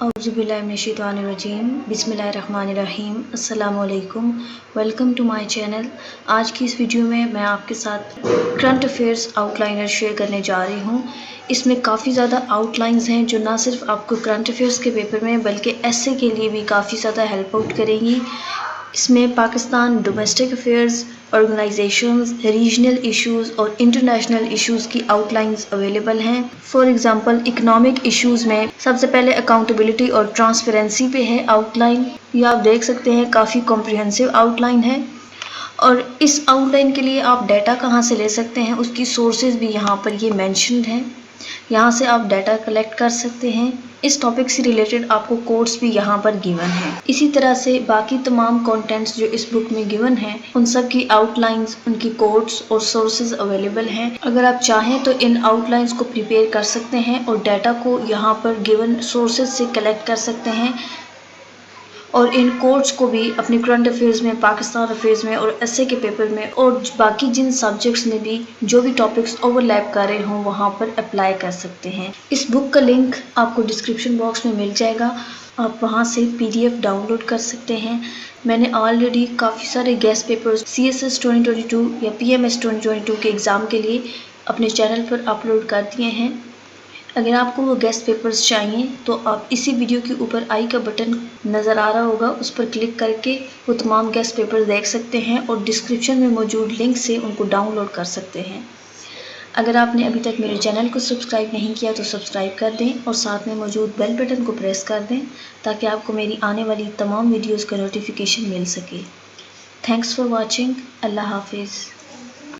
औज़ुबिल्लाहिमिनश्शैतानिर्रजीम बिस्मिल्लाहिर्रहमानिर्रहीम अस्सलामु अलैकुम। Welcome to my channel. आज की इस वीडियो में मैं आपके साथ करंट अफेयर्स आउटलाइनर शेयर करने जा रही हूँ। इसमें काफ़ी ज़्यादा आउटलाइंस हैं जो ना सिर्फ आपको करंट अफेयर्स के पेपर में बल्कि ऐसे के लिए भी काफ़ी ज़्यादा हेल्प आउट करेंगी। इसमें Pakistan domestic affairs, organisations, regional issues और इंटरनेशनल इश्यूज़ की आउटलाइंस अवेलेबल हैं। फॉर एग्जांपल इकोनॉमिक इश्यूज़ में सबसे पहले अकाउंटेबिलिटी और ट्रांसपेरेंसी पे है आउटलाइन। ये आप देख सकते हैं, काफ़ी कॉम्प्रिहेंसिव आउटलाइन है। और इस आउटलाइन के लिए आप डाटा कहाँ से ले सकते हैं, उसकी सोर्सेज भी यहाँ पर ये मेंशन्ड हैं। यहाँ से आप डाटा कलेक्ट कर सकते हैं। इस टॉपिक से रिलेटेड आपको कोड्स भी यहाँ पर गिवन है। इसी तरह से बाकी तमाम कंटेंट्स जो इस बुक में गिवन हैं उन सब की आउटलाइंस, उनकी कोड्स और सोर्सेज अवेलेबल हैं। अगर आप चाहें तो इन आउटलाइंस को प्रिपेयर कर सकते हैं और डाटा को यहाँ पर गिवन सोर्सेज से कलेक्ट कर सकते हैं और इन कोड्स को भी अपने करंट अफेयर्स में, पाकिस्तान अफेयर्स में और एसए के पेपर में और बाकी जिन सब्जेक्ट्स में भी जो भी टॉपिक्स ओवरलैप कर रहे हों वहाँ पर अप्लाई कर सकते हैं। इस बुक का लिंक आपको डिस्क्रिप्शन बॉक्स में मिल जाएगा, आप वहाँ से PDF डाउनलोड कर सकते हैं। मैंने ऑलरेडी काफ़ी सारे गेस्ट पेपर्स CSS 2022 या PMS 2022 के एग्ज़ाम के लिए अपने चैनल पर अपलोड कर दिए हैं। अगर आपको वो गेस्ट पेपर्स चाहिए तो आप इसी वीडियो के ऊपर आई का बटन नज़र आ रहा होगा, उस पर क्लिक करके वो तमाम गेस्ट पेपर्स देख सकते हैं और डिस्क्रिप्शन में मौजूद लिंक से उनको डाउनलोड कर सकते हैं। अगर आपने अभी तक मेरे चैनल को सब्सक्राइब नहीं किया तो सब्सक्राइब कर दें और साथ में मौजूद बेल बटन को प्रेस कर दें ताकि आपको मेरी आने वाली तमाम वीडियोज़ का नोटिफिकेशन मिल सके। Thanks for watching. अल्लाह हाफिज़।